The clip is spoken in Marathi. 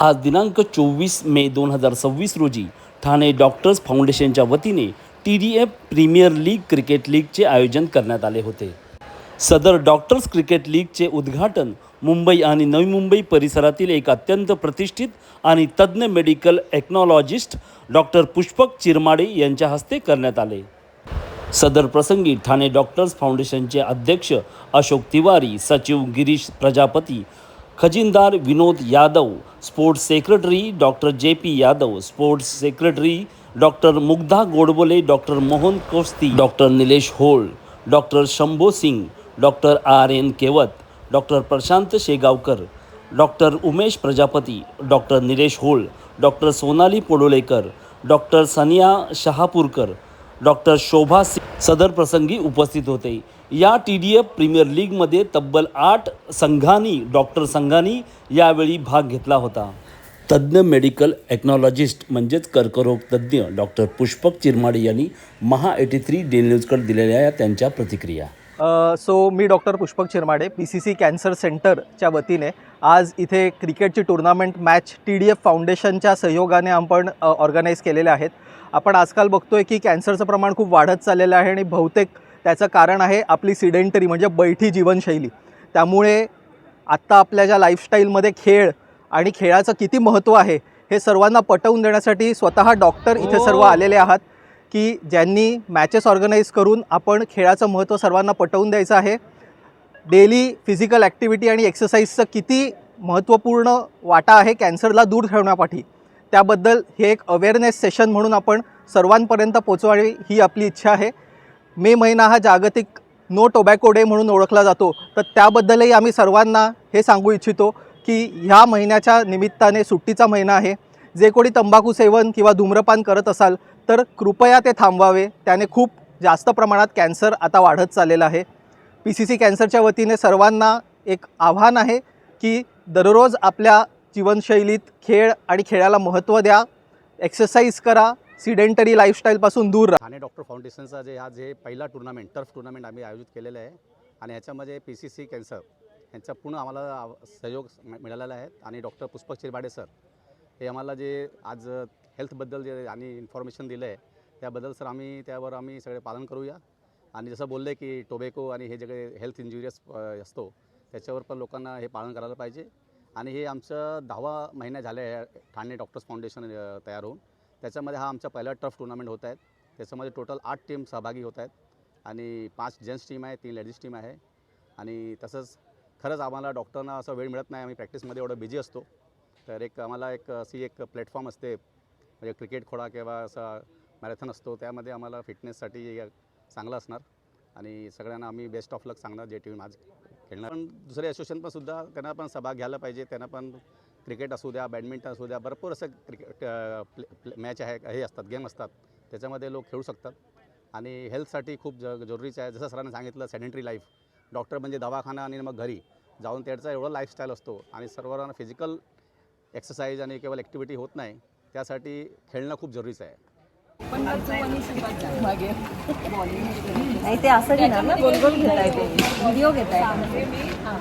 आज दिनांक 24 मे 2026 रोजी ठाणे डॉक्टर्स फाउंडेशनच्या वतीने TDF प्रीमियर लीग क्रिकेट लीगचे आयोजन करण्यात आले होते. सदर डॉक्टर्स क्रिकेट लीगचे उद्घाटन मुंबई आणि नवी मुंबई परिसरातील एक अत्यंत प्रतिष्ठित आणि तज्ज्ञ medical technologist doctor Pushpak Chirmade यांच्या हस्ते करण्यात आले. सदर प्रसंगी ठाणे डॉक्टर्स फाउंडेशनचे अध्यक्ष अशोक तिवारी, सचिव गिरीश प्रजापती, खजिनदार Vinod Yadav, sports secretary doctor JP Yadav, sports secretary doctor Mugdha Godbole, doctor Mohan Kosti, doctor Nilesh Hol, doctor Shambho Singh, doctor RN Kewat, doctor Prashant Shegaonkar, doctor Umesh Prajapati, doctor Nilesh Hol, doctor Sonali Podolekar, doctor Saniya Shahapurkar, doctor शोभा सिंग सदर प्रसंगी उपस्थित होते. या TDF प्रीमियर लीगमध्ये तब्बल 8 संघांनी यावेळी भाग घेतला होता. तज्ज्ञ मेडिकल टेक्नॉलॉजिस्ट म्हणजेच कर्करोग तज्ज्ञ डॉक्टर पुष्पक चिरमाडे यांनी महा 83 डे न्यूजकडे दिलेल्या त्यांच्या प्रतिक्रिया. मी doctor Pushpak Chirmade PCC cancer सेंटरच्या वतीने आज इथे क्रिकेटची टुर्नामेंट मॅच TDF फाउंडेशनच्या सहयोगाने आपण ऑर्गनाईज केलेले आहेत. आपण आजकाल बघतोय की कॅन्सरचं प्रमाण खूप वाढत चाललेलं आहे आणि बहुतेक त्याचं कारण आहे आपली सिडेंटरी म्हणजे बैठी जीवनशैली. त्यामुळे आत्ता आपल्या ज्या लाईफस्टाईलमध्ये खेळ आणि खेळाचं किती महत्त्व आहे हे सर्वांना पटवून देण्यासाठी स्वतः डॉक्टर इथे सर्व आलेले आहात की ज्यांनी मॅचेस ऑर्गनाईज करून आपण खेळाचं महत्त्व सर्वांना पटवून द्यायचं आहे. डेली फिजिकल ॲक्टिव्हिटी आणि एक्सरसाइजचं किती महत्त्वपूर्ण वाटा आहे कॅन्सरला दूर ठेवण्यासाठी, त्याबद्दल हे एक अवेअरनेस सेशन म्हणून आपण सर्वांपर्यंत पोचवावी ही आपली इच्छा आहे. मे महिना हा जागतिक नो टोबॅको डे म्हणून ओळखला जातो, तर त्याबद्दलही आम्ही सर्वांना हे सांगू इच्छितो की ह्या महिन्याच्या निमित्ताने सुट्टीचा महिना आहे. जे कोणी तंबाखू सेवन किंवा धूम्रपान करत असाल तर कृपया ते थांबवावे. त्याने खूप जास्त प्रमाणात कॅन्सर आता वाढत चाललेला आहे. PCC कॅन्सरच्या वतीने सर्वांना एक आव्हान आहे की दररोज आपल्या जीवनशैलीत खेळ आणि खेळाला महत्त्व द्या, एक्सरसाइज करा, सिडेंटरी लाईफस्टाईलपासून दूर राहा. ठाणे डॉक्टर फाउंडेशनचा जे पहिला टर्फ टुर्नामेंट आम्ही आयोजित केलेलं आहे आणि ह्याच्यामध्ये PCC कॅन्सर यांचा पूर्ण आम्हाला सहयोग मिळालेला आहे आणि डॉक्टर पुष्पक चिरमाडे सर हे आम्हाला जे आज हेल्थबद्दल जे आणि इन्फॉर्मेशन दिलं आहे त्याबद्दल सर त्यावर आम्ही सगळे पालन करूया. आणि जसं बोलले की टोबॅको आणि हे जे हेल्थ इंजुरियस असतो त्याच्यावर पण लोकांना हे पालन करायला पाहिजे. आणि हे आमचं 10वा महिना झालं आहे ठाणे डॉक्टर्स फाउंडेशन तयार होऊन. त्याच्यामध्ये हा आमचा पहिला टर्फ टुर्नामेंट होत आहे. त्याच्यामध्ये टोटल 8 टीम सहभागी होत आहेत आणि 5 जेंट्स टीम आहे, 3 लेडीज टीम आहे. आणि तसंच खरंच आम्हाला डॉक्टरना असं वेळ मिळत नाही, आम्ही प्रॅक्टिसमध्ये एवढं बिझी असतो. तर आम्हाला एक प्लॅटफॉर्म असते म्हणजे क्रिकेट खोळा किंवा असा मॅरेथॉन असतो, त्यामध्ये आम्हाला फिटनेससाठी चांगलं असणार आणि सगळ्यांना आम्ही बेस्ट ऑफ लक सांगणार जे टीम आज खेळणार. पण दुसरे असोसिएशन पण सुद्धा त्यांना पण सहभाग घ्यायला पाहिजे. त्यांना पण क्रिकेट असू द्या, बॅडमिंटन असू द्या, भरपूर असं क्रिकेट मॅच हे असतात, गेम असतात, त्याच्यामध्ये लोक खेळू शकतात. आणि हेल्थसाठी खूप जरुरीचं आहे. जसं सरांनी सांगितलं सेडेंटरी लाईफ, डॉक्टर म्हणजे दवाखाना आणि मग घरी जाऊन त्याचा एवढा लाईफस्टाईल असतो आणि सर्वांना फिजिकल एक्सरसाइज आणि केवळ ॲक्टिव्हिटी होत नाही, त्यासाठी खेळणं खूप जरुरीचं आहे. नाही ते असं घेणार ना, गोल गोल घेता येते, व्हिडिओ घेता येते. हां,